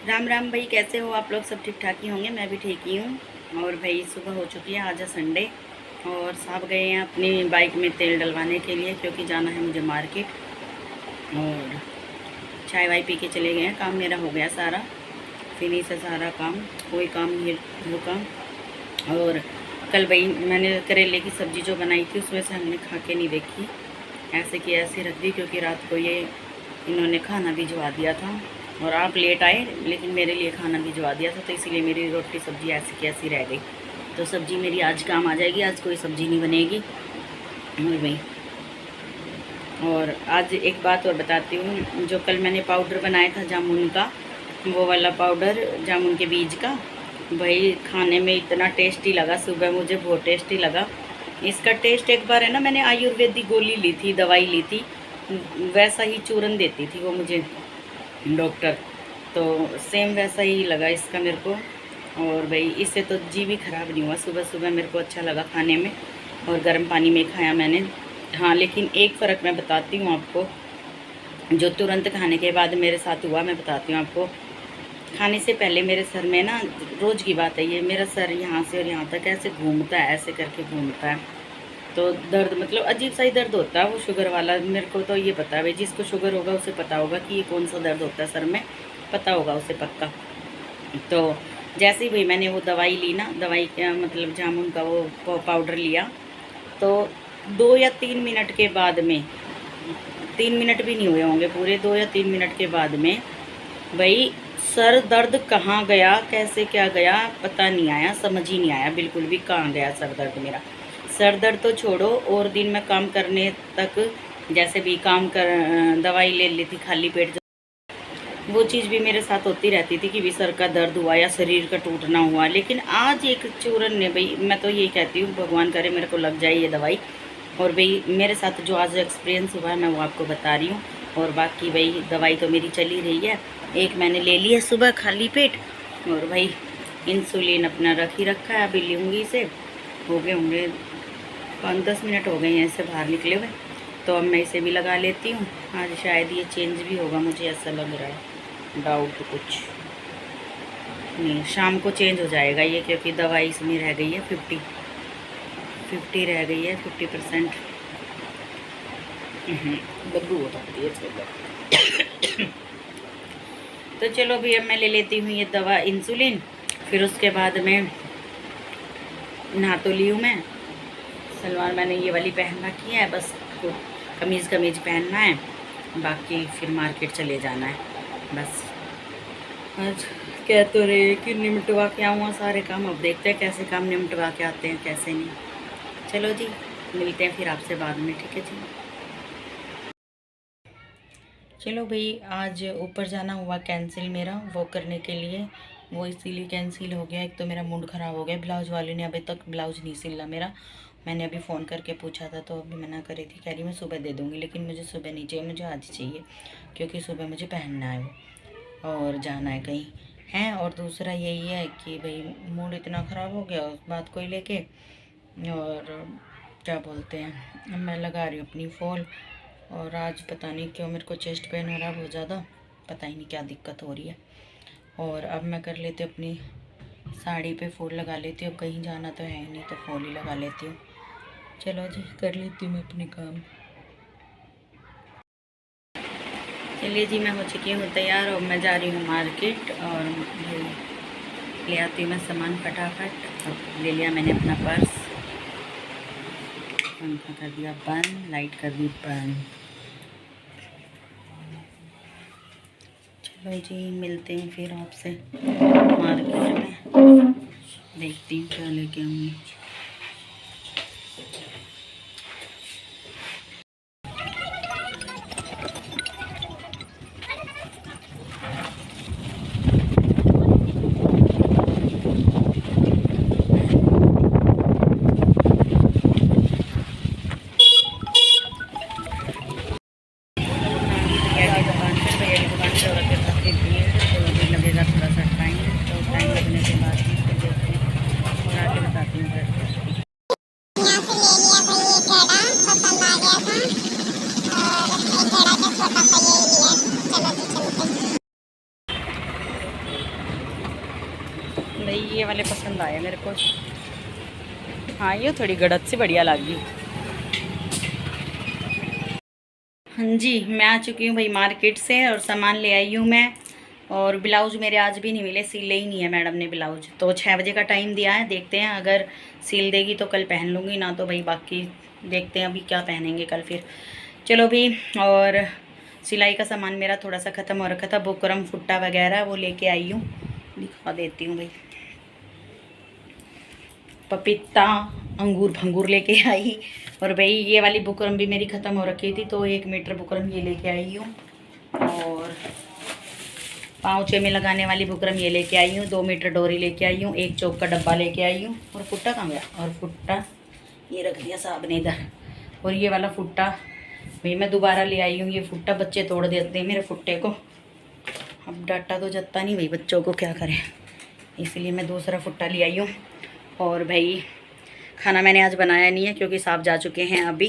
राम राम भाई, कैसे हो आप लोग? सब ठीक ठाक ही होंगे, मैं भी ठीक ही हूँ। और भाई सुबह हो चुकी है, आज है संडे। और साहब गए हैं अपनी बाइक में तेल डलवाने के लिए, क्योंकि जाना है मुझे मार्केट। और चाय वाय पी के चले गए हैं। काम मेरा हो गया सारा, फिनिश है सारा काम, कोई काम नहीं रुका। और कल भाई मैंने करेले की सब्ज़ी जो बनाई थी, उसमें से हमने खा के नहीं देखी, ऐसे की ऐसे रख दी, क्योंकि रात को ये इन्होंने खाना भिजवा दिया था। और आप लेट आए, लेकिन मेरे लिए खाना भिजवा दिया था, तो इसीलिए मेरी रोटी सब्ज़ी ऐसी की ऐसी रह गई। तो सब्ज़ी मेरी आज काम आ जाएगी, आज कोई सब्ज़ी नहीं बनेगी। और भाई, और आज एक बात और बताती हूँ, जो कल मैंने पाउडर बनाया था जामुन का, वो वाला पाउडर जामुन के बीज का, भाई खाने में इतना टेस्टी लगा। सुबह मुझे बहुत टेस्टी लगा। इसका टेस्ट एक बार है ना, मैंने आयुर्वेदिक गोली ली थी, दवाई ली थी, वैसा ही चूरन देती थी वो मुझे डॉक्टर, तो सेम वैसा ही लगा इसका मेरे को। और भाई इससे तो जी भी ख़राब नहीं हुआ। सुबह सुबह मेरे को अच्छा लगा खाने में, और गर्म पानी में खाया मैंने। हाँ, लेकिन एक फ़र्क मैं बताती हूँ आपको, जो तुरंत खाने के बाद मेरे साथ हुआ, मैं बताती हूँ आपको। खाने से पहले मेरे सर में ना, रोज़ की बात है ये, मेरा सर यहाँ से और यहाँ तक ऐसे घूमता है, ऐसे करके घूमता है। तो दर्द, मतलब अजीब सा ही दर्द होता है वो, शुगर वाला। मेरे को तो ये पता है भाई, जिसको शुगर होगा उसे पता होगा कि ये कौन सा दर्द होता है सर में, पता होगा उसे पक्का। तो जैसे ही भाई मैंने वो दवाई ली ना, दवाई का मतलब जामुन का वो पाउडर लिया, तो 2 या 3 मिनट के बाद में, 3 मिनट भी नहीं हुए होंगे पूरे, 2 या 3 मिनट के बाद में भाई सर दर्द कहाँ गया, कैसे क्या गया पता नहीं आया, समझ ही नहीं आया बिल्कुल भी, कहाँ गया सर दर्द मेरा। सर दर्द तो छोड़ो, और दिन में काम करने तक, जैसे भी काम कर दवाई ले लेती खाली पेट, वो चीज़ भी मेरे साथ होती रहती थी कि भी सर का दर्द हुआ या शरीर का टूटना हुआ। लेकिन आज एक चूरन ने भाई, मैं तो यही कहती हूँ भगवान करे मेरे को लग जाए ये दवाई। और भाई मेरे साथ जो आज एक्सपीरियंस हुआ है, मैं वो आपको बता रही हूँ। और बाकी भाई दवाई तो मेरी चली रही है, एक मैंने ले ली है सुबह खाली पेट। और भाई इंसुलिन अपना रख ही रखा है, अभी लूँगी इसे। हो गए होंगे 5-10 मिनट हो गए हैं इसे बाहर निकले हुए, तो अब मैं इसे भी लगा लेती हूँ। आज शायद ये चेंज भी होगा, मुझे ऐसा लग रहा है, डाउट कुछ नहीं, शाम को चेंज हो जाएगा ये, क्योंकि दवाई इसमें रह गई है 50 रह गई है, 50%। बदबू हो जाती है। तो चलो अभी अब मैं ले लेती हूँ ये दवा इंसुलिन, फिर उसके बाद में नहा तो ली हूँ मैं। सलवार मैंने ये वाली पहन रखी है, बस कमीज़ पहनना है, बाकी फिर मार्केट चले जाना है बस। आज कह तो रहे कि निमटवा के आऊँगा सारे काम, अब देखते हैं कैसे काम निमटवा के आते हैं कैसे नहीं। चलो जी, मिलते हैं फिर आपसे बाद में, ठीक है जी। चलो भाई, आज ऊपर जाना हुआ कैंसिल मेरा, वो करने के लिए, वो इसीलिए कैंसिल हो गया। एक तो मेरा मूड ख़राब हो गया, ब्लाउज वाले ने अभी तक ब्लाउज नहीं सिला मेरा। मैंने अभी फ़ोन करके पूछा था, तो अभी मना करी थी, कह रही मैं सुबह दे दूँगी, लेकिन मुझे सुबह नहीं चाहिए, मुझे आज चाहिए, क्योंकि सुबह मुझे पहनना है वो, और जाना है कहीं है। और दूसरा यही है कि भाई मूड इतना ख़राब हो गया उस बात को ही लेके। और क्या बोलते हैं, मैं लगा रही हूँ अपनी फॉल, और आज पता नहीं क्यों मेरे को चेस्ट पेन हो रहा है बहुत ज़्यादा, पता ही नहीं क्या दिक्कत हो रही है। और अब मैं कर लेती हूँ अपनी साड़ी पे फूल लगा लेती हूँ, कहीं जाना तो है नहीं, तो फूल ही लगा लेती हूँ। चलो जी, कर लेती हूँ मैं अपने काम। चलिए जी, मैं हो चुकी हूँ तैयार, और मैं जा रही हूँ मार्केट, और ले आती हूँ मैं सामान फटाफट। अब ले लिया मैंने अपना पर्स, पंखा कर दिया बंद, लाइट कर दी बंद। चलो जी, मिलते हैं फिर आपसे मार्केट में, देखती हूँ क्या लेके आऊँगी। भैया की दुकान पे औरत के काफ़ी भीड़, तो अभी लगेगा थोड़ा सा टाइम, तो टाइम लगने के बाद ही फिर देखते हैं और आगे बताती हूँ फिर। यहाँ से ले लिया भाई, ये कड़ा पसंद आ गया था, और एक कड़ा का छोटा सा ये लिया। चलो जी चलते हैं। ये वाले पसंद आए मेरे को। हाँ ये थोड़ी गड़त से बढ़िया लगी। हाँ जी, मैं आ चुकी हूँ भाई मार्केट से और सामान ले आई हूँ मैं। और ब्लाउज मेरे आज भी नहीं मिले, सिले ही नहीं है मैडम ने ब्लाउज। तो 6 बजे का टाइम दिया है, देखते हैं अगर सिल देगी तो कल पहन लूँगी, ना तो भाई बाकी देखते हैं अभी क्या पहनेंगे कल फिर। चलो भी। और सिलाई का सामान मेरा थोड़ा सा ख़त्म हो रखा था, बुकरम फुट्टा वगैरह वो लेके आई हूँ, दिखा देती हूँ भाई। पपीता अंगूर भंगूर लेके आई। और भाई ये वाली बुकरम भी मेरी ख़त्म हो रखी थी, तो 1 मीटर बुकरम ये लेके आई हूँ। और पाँचे में लगाने वाली बुकरम ये लेके आई हूँ। 2 मीटर डोरी लेके आई हूँ। 1 चौक का डब्बा लेके आई हूँ। और फुट्टा कहाँ गया? और फुट्टा ये रख दिया साहब ने इधर। और ये वाला फुट्टा भाई मैं दोबारा ले आई हूँ। ये फुट्टा बच्चे तोड़ देते हैं मेरे फुट्टे को, अब डाटा तो जता नहीं भाई बच्चों को, क्या करें, इसलिए मैं दूसरा फुट्टा ले आई हूँ। और भाई खाना मैंने आज बनाया नहीं है क्योंकि साहब जा चुके हैं अभी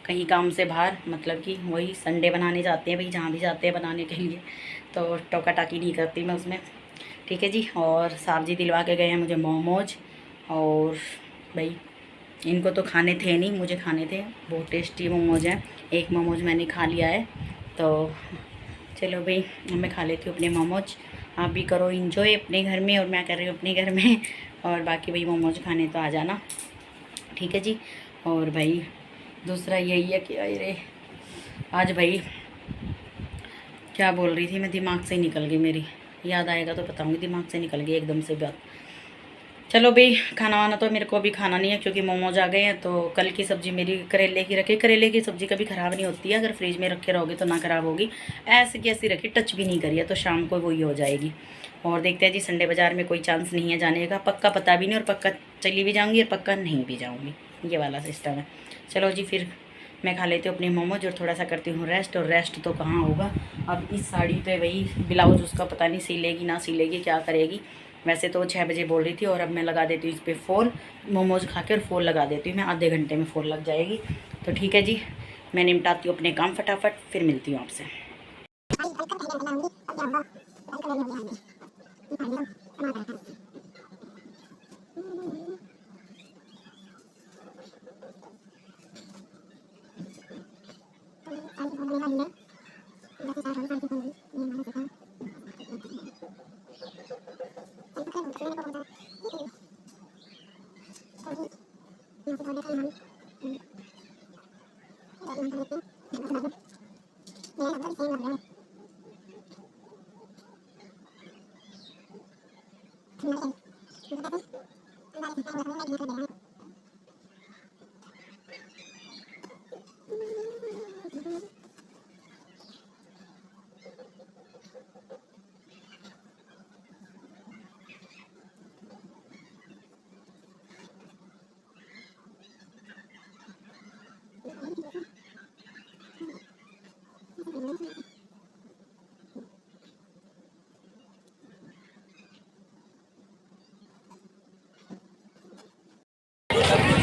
कहीं काम से बाहर, मतलब कि वही संडे बनाने जाते हैं भाई, जहाँ भी जाते हैं बनाने के लिए, तो टोका टाकी नहीं करती मैं उसमें, ठीक है जी। और साहब जी दिलवा के गए हैं मुझे मोमोज। और भाई इनको तो खाने थे नहीं, मुझे खाने थे, बहुत टेस्टी मोमोज हैं। 1 मोमोज मैंने खा लिया है, तो चलो भाई मैं खा लेती हूँ अपने मोमोज। आप भी करो इंजॉय अपने घर में और मैं कर रही हूँ अपने घर में। और बाकी भाई मोमोज खाने तो आ जाना, ठीक है जी। और भाई दूसरा यही है कि अरे आज भाई क्या बोल रही थी मैं, दिमाग से ही निकल गई, मेरी याद आएगा तो बताऊँगी, दिमाग से निकल गई एकदम से बात। चलो भाई खाना वाना तो मेरे को अभी खाना नहीं है क्योंकि मोमोज आ गए हैं। तो कल की सब्ज़ी मेरी करेले की रखी, करेले की सब्ज़ी कभी ख़राब नहीं होती है, अगर फ्रिज में रखे रहोगे तो ना ख़राब होगी। ऐसे की ऐसी रखी, टच भी नहीं करी है, तो शाम को वही हो जाएगी। और देखते हैं जी, संडे बाज़ार में कोई चांस नहीं है जाने का, पक्का पता भी नहीं, और पक्का चली भी जाऊँगी और पक्का नहीं भी जाऊँगी, ये वाला सिस्टम है। चलो जी फिर मैं खा लेती हूँ अपने मोमोज और थोड़ा सा करती हूँ रेस्ट। और रेस्ट तो कहाँ होगा, अब इस साड़ी पे वही ब्लाउज उसका पता नहीं सिलेगी ना सिलेगी, क्या करेगी। वैसे तो 6 बजे बोल रही थी, और अब मैं लगा देती हूँ इस पर फ़ोल, मोमोज खा के और फ़ोल लगा देती हूँ मैं, आधे घंटे में फ़ोल लग जाएगी। तो ठीक है जी, मैं निपटाती हूँ अपने काम फटाफट, फिर मिलती हूँ आपसे।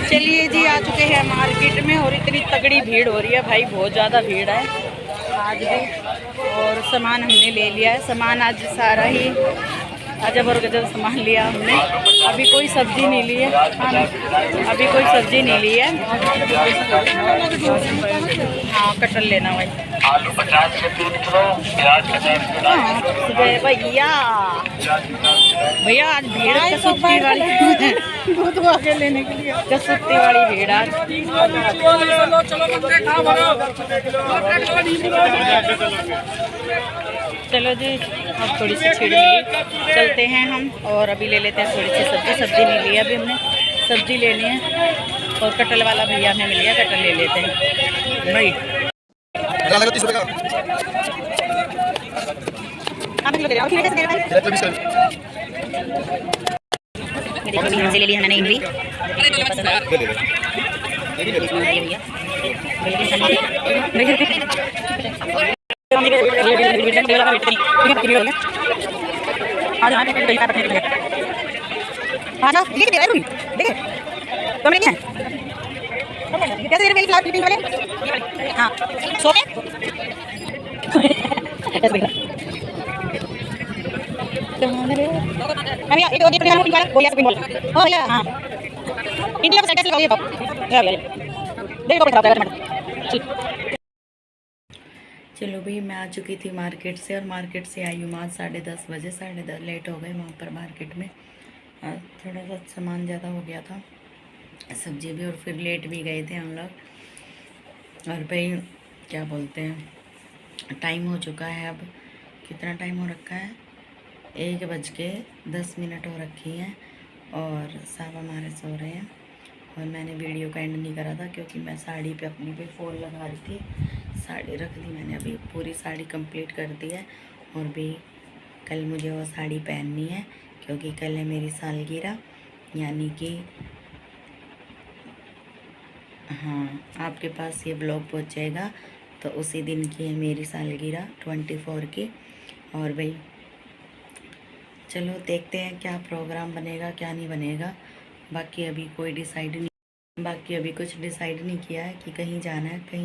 चलिए जी, आ चुके हैं मार्केट में और इतनी तगड़ी भीड़ हो रही है भाई, बहुत ज़्यादा भीड़ है आज भी। और सामान हमने ले लिया है, सामान आज सारा ही अजब और गजब सामान लिया हमने। अभी कोई सब्जी नहीं ली है, अभी कोई सब्जी नहीं ली है। हाँ कटल लेना भाई, आलू 50 के 3 किलो, प्याज 50 किलो। भैया भैया आज भीड़ कसुत्ती वाली दूध आगे लेने के लिए, कसुत्ती वाली भीड़ आज। चलो जी, अब थोड़ी सी छीड़ मिली, चलते हैं हम और अभी ले लेते हैं थोड़ी सी सब्जी। सब्जी नहीं ली अभी हमने, सब्जी लेनी है। और कटल वाला भैया हमें मिल गया, कटल ले लेते हैं भाई। ले लिया मैंने इमली, हाँ अभी एक दो दिन में बोलिया पिन बोल हो या हां इंडिया को साइड से लगाइए बाप या देखो पैसा टमाटर चलो भाई मैं आ चुकी थी मार्केट से और मार्केट से आई हूँ आज 10:30 बजे 10:30 लेट हो गए वहाँ पर मार्केट में थोड़ा सा सामान ज़्यादा हो गया था सब्जी भी और फिर लेट भी गए थे हम लोग और भाई क्या बोलते हैं टाइम हो चुका है अब कितना टाइम हो रखा है 1:10 हो रखी है और साहब हमारे सो रहे हैं और मैंने वीडियो का एंड नहीं करा था क्योंकि मैं साड़ी पे अपनी पे फ़ोन लगा रही थी साड़ी रख दी मैंने अभी पूरी साड़ी कंप्लीट कर दी है और भी कल मुझे वो साड़ी पहननी है क्योंकि कल है मेरी सालगिरह यानी कि हाँ आपके पास ये ब्लॉग पहुँचेगा तो उसी दिन की है मेरी सालगिरह 24 की और भाई चलो देखते हैं क्या प्रोग्राम बनेगा क्या नहीं बनेगा बाकी अभी कुछ डिसाइड नहीं किया है कि कहीं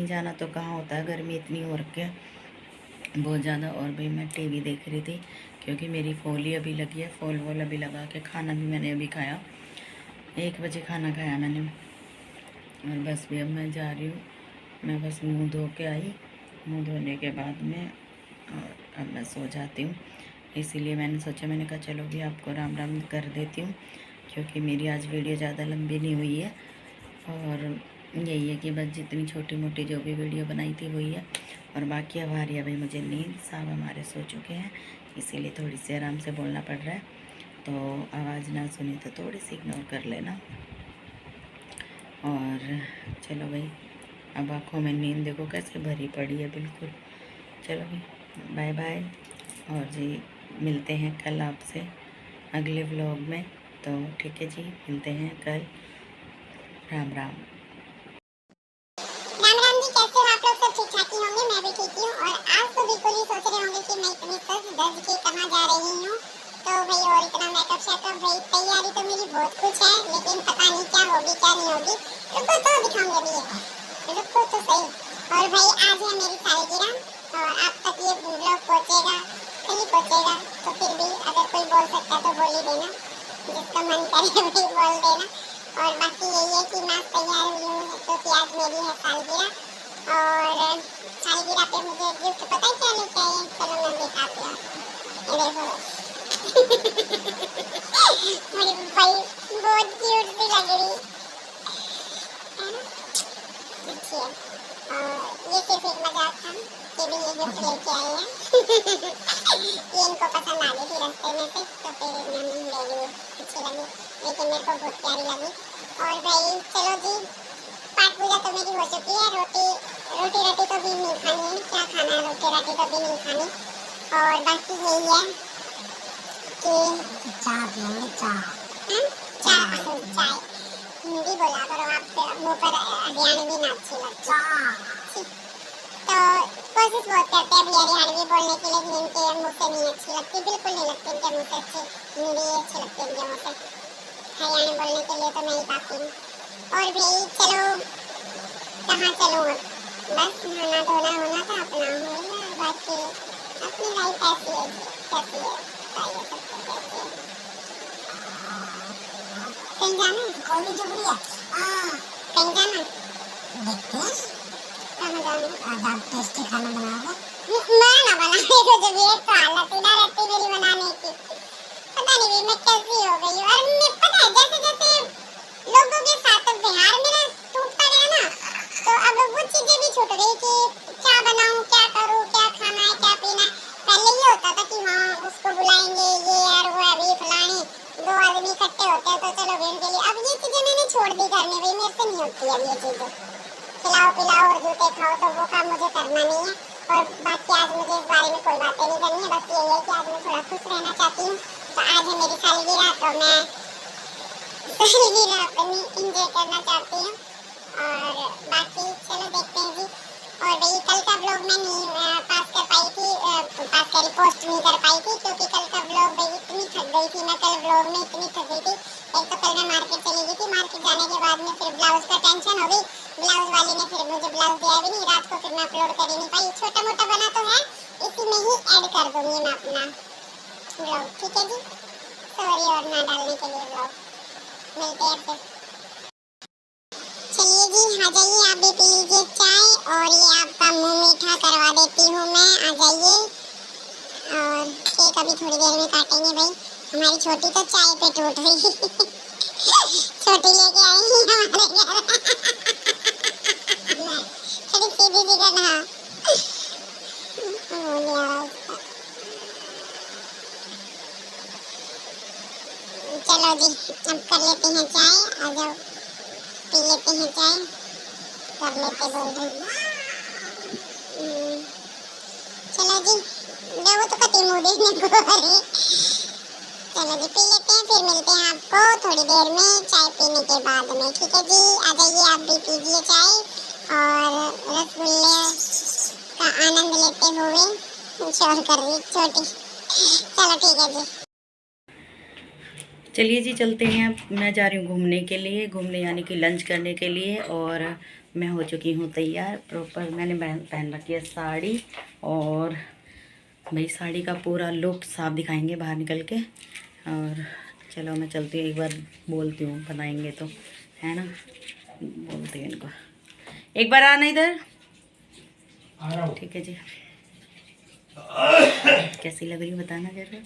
जाना तो कहाँ होता है गर्मी इतनी हो रखी है बहुत ज़्यादा और भाई मैं टीवी देख रही थी क्योंकि मेरी फोली अभी लगी है फॉल वॉल अभी लगा के खाना भी मैंने अभी खाया 1 बजे खाना खाया मैंने और बस भी अब मैं जा रही हूँ मैं बस मुँह धो के आई मुँह धोने के बाद में और अब मैं सो जाती हूँ इसीलिए मैंने सोचा मैंने कहा चलो भी आपको राम राम कर देती हूँ क्योंकि मेरी आज वीडियो ज़्यादा लंबी नहीं हुई है और यही है कि बस जितनी छोटी मोटी जो भी वीडियो बनाई थी वही है और बाकी अब आ रही है भाई मुझे नींद साहब हमारे सो चुके हैं इसीलिए थोड़ी सी आराम से बोलना पड़ रहा है तो आवाज़ ना सुनी तो थोड़ी सी इग्नोर कर लेना और चलो भाई अब आँखों में नींद देखो कैसे भरी पड़ी है बिल्कुल चलो भाई बाय बाय और जी मिलते हैं कल आपसे अगले व्लॉग में तो ठीक है जी मिलते हैं कल राम राम जी कैसे हो आप लोग सब ठीक ठाक ही होंगे मैं भी ठीक ही हूँ और आज तो बिल्कुल ही सोच रहे होंगे कि मैं इतनी सज धज के कहाँ जा रही हूँ तो भाई और इतना मेकअप शेकअप भाई तैयारी तो मेरी बहुत कुछ है लेकिन पता नहीं क्या होगी क्या नहीं होगी रुको तो दिखाऊंगी अभी रुको तो सही और भाई आज है मेरी सालगिरह और आप तक ये व्लॉग पहुँचेगा कल ही पहुँचेगा तो फिर भी अगर कोई बोल सकता तो बोल ही देना जिसका मन करे वही बोल देना और बाकी यही है कि मैं तैयार हुई हूँ क्योंकि आज मेरी है सालगिरह और सालगिरह पे मुझे गिफ्ट पता है क्या लेके आए हैं चलो मैं दिखाती हूँ ये देखो मेरी भाई बहुत क्यूट सी लग रही है ना देखिए और ये सिर्फ एक मजाक था कि भी ये गिफ्ट लेके आए हैं ये इनको पसंद आ गई थी रास्ते में से तो फिर मैंने ले ली अच्छी लगी लेकिन मेरे को बहुत प्यारी लगी और भाई चलो जी पाठ पूजा तो मेरी हो चुकी है रोटी तो भी नहीं खानी है क्या खाना है रोटी तो भी नहीं खानी और बाकी यही है कि चाय हिंदी बोला करो आप मुँह पर हरियाणवी ना अच्छी लगती तो कोशिश बहुत करते हैं अभी हरियाणवी बोलने के लिए इनके मुँह से नहीं अच्छी लगती बिल्कुल नहीं लगती इनके मुँह से अच्छी हिंदी अच्छी लगती है इनके मुँह से हरियाणवी बोलने के लिए तो मैं ही काफ़ी हूँ और भाई चलो कहाँ चलूँ बस नहाना धोना होना था अपना होना बाकी अपनी लाइफ ऐसी है कैसी है बताइए सबको कैसी है कहीं जाना कॉलेज जुबड़ी है कहीं जाना देखते हैं कहाँ जाना आज टेस्टी खाना बनाओगे मैं ना बनाने को जब ये तो हालत ही ना रहती मेरी बनाने की पता नहीं मैं कैसी हो गई हूँ और मैं पता है जैसे जैसे लोगों के साथ बिहार मेरा टूटता गया ना तो अब वो चीजें भी छूट गई कि क्या बनाऊं क्या करूं क्या खाना है क्या पीना पहले ये होता था कि हाँ उसको बुलाएंगे ये और वो अभी फलाने 2 आदमी इकट्ठे होते हैं तो चलो भी उनके लिए अब ये चीजें मैंने छोड़ दी घर में भाई मेरे से नहीं होती अब ये चीजें खिलाओ पिलाओ और जूते खाओ तो वो काम मुझे करना नहीं है और बाकी आज मुझे इस बारे में कोई बातें नहीं करनी है बस यही है कि आज मैं थोड़ा खुश रहना चाहती हूँ तो आज है मेरी सालगिरह तो मैं सालगिरह अपनी इंजॉय करना चाहती हूँ और बाकी चलो देखते हैं जी और भाई कल का ब्लॉग मैं नहीं पास कर पाई थी पास करी पोस्ट नहीं कर पाई थी क्योंकि कल का ब्लॉग भाई इतनी थक गई थी मैं कल ब्लॉग में इतनी थक गई थी एक तो कल मैं मार्केट चली गई थी मार्केट जाने के बाद में फिर ब्लाउज का टेंशन हो गई ब्लाउज वाली ने फिर मुझे ब्लाउज दिया भी नहीं रात को फिर मैं अपलोड कर ही नहीं पाई छोटा मोटा बना तो है इसी में ही ऐड कर दूंगी मैं अपना ब्लॉग, ठीक है जी। सॉरी और ना डालने के लिए ब्लॉग। मिलते हैं फिर। चलिए जी, आ जाइए, आप भी पी लीजिए चाय और ये आपका मुंह मीठा करवा देती हूँ मैं। आ जाइए और केक अभी थोड़ी देर में काटेंगे भाई। हमारी छोटी तो चाय पे टूट रही छोटी लेके आई हमारे घर थोड़ी सीधी सी करना। हो गया उसका। चलो जी, अब कर लेते हैं चाय। आ जाओ, पी लेते हैं चाय। कर लेते बोल रही। चलो जी, वो तो कति मुँह देखने को। अरे चलो जी, पी लेते हैं, फिर मिलते हैं आपको थोड़ी देर में चाय पीने के बाद में, ठीक है जी। आ जाइए, आप भी पीजिए चाय और रसगुल्ले का आनंद लेते हुए। शोर कर रही छोटी। चलो ठीक है जी। चलिए जी, चलते हैं। अब मैं जा रही हूँ घूमने के लिए, घूमने यानी कि लंच करने के लिए। और मैं हो चुकी हूँ तैयार प्रॉपर। मैंने पहन रखी है साड़ी, और भाई साड़ी का पूरा लुक साफ दिखाएंगे बाहर निकल के। और चलो मैं चलती हूँ, एक बार बोलती हूँ, बनाएंगे तो, है ना। बोलते हैं इनको, एक बार आना इधर, ठीक है जी। कैसी लग रही है बताना जरा।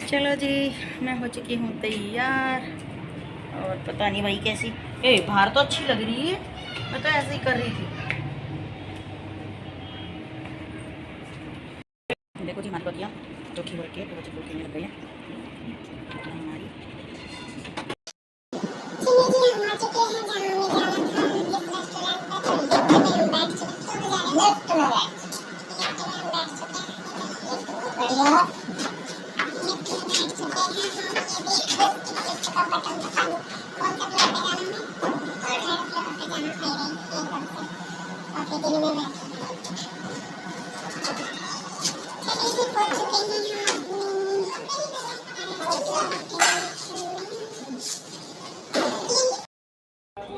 चलो जी, मैं हो चुकी हूँ तैयार। और पता नहीं भाई कैसी, बाहर तो अच्छी लग रही है, मैं तो ऐसे ही कर रही थी। देखो जी, हमारी बतिया तो ठीक रखी है, तो बच्चे लोग खेलने लग गए हैं हमारी। चलिए जी, हम आ चुके हैं जहाँ हमें जाना था, जिस रेस्टोरेंट में। थोड़ी देर में हम बैठ चुके हैं। लेफ्ट में बैठ चुके हैं। बढ़िया। लेफ्ट में बैठ चुके हैं हम। ये देखो टिकट का बटन दबा लो। कौन सा फ्लोर पे जाना है? थर्ड फ्लोर पे जाना है एकदम से। काफी दिन में बैठ चुके हैं।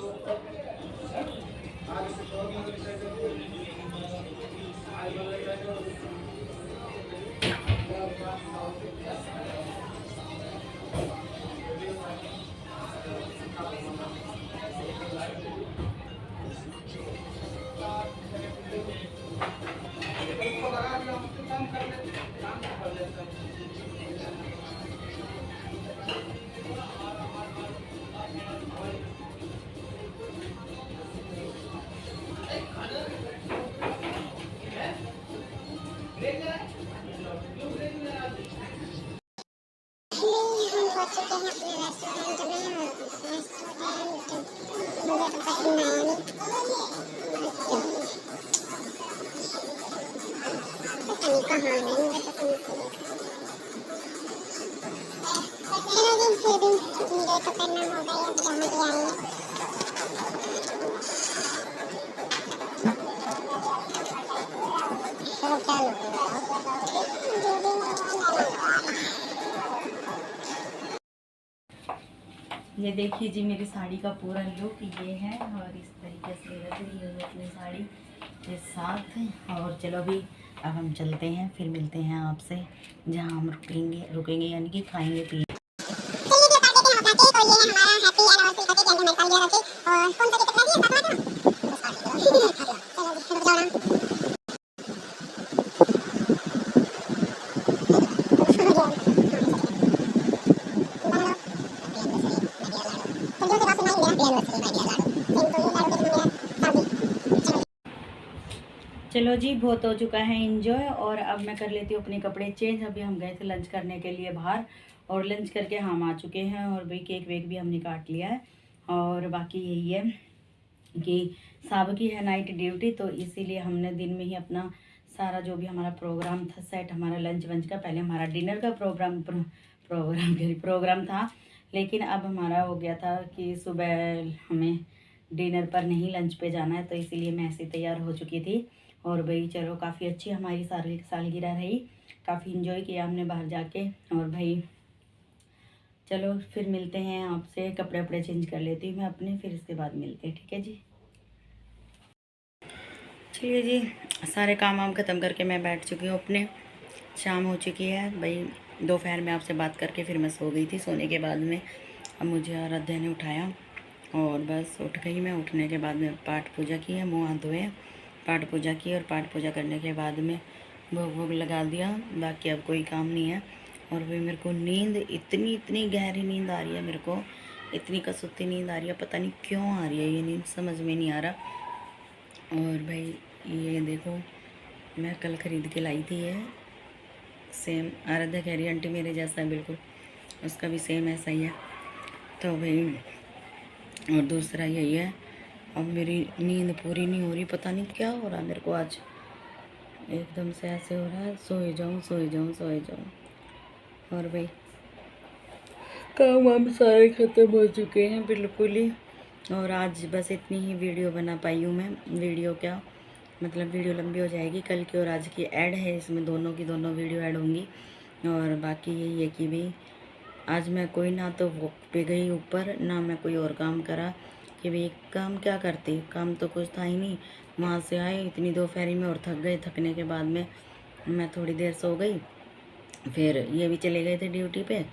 चलिए जी, पहुंच चुके हैं हम पहुंच चुके हैं अपने रेस्टोरेंट में। रेस्टोरेंट मुझे तो पसंद आया नहीं। पता नहीं कहाँ है, मुझे पसंद नहीं। चलो जी, फिर भी एंजॉय तो करना होगा अब जहाँ भी आए हैं। चलो क्या ये देखिए जी, मेरी साड़ी का पूरा लुक ये है, और इस तरीके से लग रही है अपनी साड़ी के साथ। और चलो अभी, अब हम चलते हैं, फिर मिलते हैं आपसे जहाँ हम रुकेंगे यानी कि खाएंगे पिएंगे। चलो जी, बहुत हो चुका है एंजॉय, और अब मैं कर लेती हूँ अपने कपड़े चेंज। अभी हम गए थे लंच करने के लिए बाहर, और लंच करके हम आ चुके हैं, और भाई केक वेक भी हमने काट लिया है। और बाकी यही है कि साब की है नाइट ड्यूटी, तो इसीलिए हमने दिन में ही अपना सारा जो भी हमारा प्रोग्राम था सेट, हमारा लंच वंच का, पहले हमारा डिनर का प्रोग्राम था, लेकिन अब हमारा हो गया था कि सुबह हमें डिनर पर नहीं लंच पे जाना है, तो इसीलिए मैं ऐसे तैयार हो चुकी थी। और भाई चलो, काफ़ी अच्छी हमारी सालगिरह रही, काफ़ी इन्जॉय किया हमने बाहर जाके। और भाई चलो फिर मिलते हैं आपसे, कपड़े वपड़े चेंज कर लेती हूँ मैं अपने, फिर इसके बाद मिलते हैं, ठीक है जी। चलिए जी, सारे काम वाम ख़त्म करके मैं बैठ चुकी हूँ अपने। शाम हो चुकी है भाई। दोपहर में आपसे बात करके फिर मैं सो गई थी। सोने के बाद में अब मुझे आराध्या ने उठाया और बस उठ गई मैं। उठने के बाद में पाठ पूजा की है, मुँह हाथ धोए, पाठ पूजा की और पाठ पूजा करने के बाद में भोग वोग लगा दिया। बाकी अब कोई काम नहीं है। और फिर मेरे को नींद इतनी गहरी नींद आ रही है, मेरे को इतनी कसूती नींद आ रही है। पता नहीं क्यों आ रही है ये नींद, समझ में नहीं आ रहा। और भाई ये देखो, मैं कल ख़रीद के लाई थी ये सेम। आराध्या कह रही है आंटी मेरे जैसा है बिल्कुल, उसका भी सेम ऐसा ही है। तो भाई और दूसरा यही है। अब मेरी नींद पूरी नहीं हो रही, पता नहीं क्या हो रहा है मेरे को आज। एकदम से ऐसे हो रहा है सोए जाऊँ सोए जाऊँ सोए जाऊँ। और भाई काम वाम सारे ख़त्म हो चुके हैं बिल्कुल ही। और आज बस इतनी ही वीडियो बना पाई हूँ मैं। वीडियो क्या मतलब वीडियो लंबी हो जाएगी। कल की और आज की ऐड है, इसमें दोनों की दोनों वीडियो ऐड होंगी। और बाकी यही है कि भाई आज मैं कोई ना तो वॉक पे गई ऊपर, ना मैं कोई और काम करा कि भाई काम क्या करती, काम तो कुछ था ही नहीं। वहाँ से आए इतनी दोपहरी में और थक गए। थकने के बाद में मैं थोड़ी देर सो गई। फिर ये भी चले गए थे ड्यूटी पे।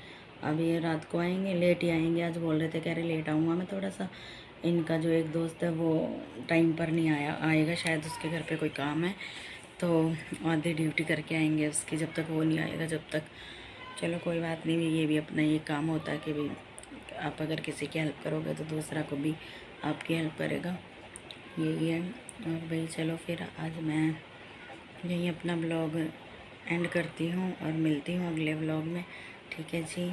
अब ये रात को आएंगे, लेट ही आएंगे। आज बोल रहे थे, कह रहे लेट आऊँगा मैं थोड़ा सा। इनका जो एक दोस्त है वो टाइम पर नहीं आएगा शायद, उसके घर पे कोई काम है तो आधी ड्यूटी करके आएंगे उसकी, जब तक वो नहीं आएगा जब तक। चलो कोई बात नहीं, ये भी अपना ये काम होता है कि भाई आप अगर किसी की हेल्प करोगे तो दूसरा को भी आपकी हेल्प करेगा, यही है। और भाई चलो फिर आज मैं यही अपना ब्लॉग एंड करती हूँ और मिलती हूँ अगले ब्लॉग में। ठीक है जी,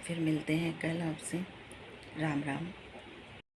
फिर मिलते हैं कल आपसे। राम राम।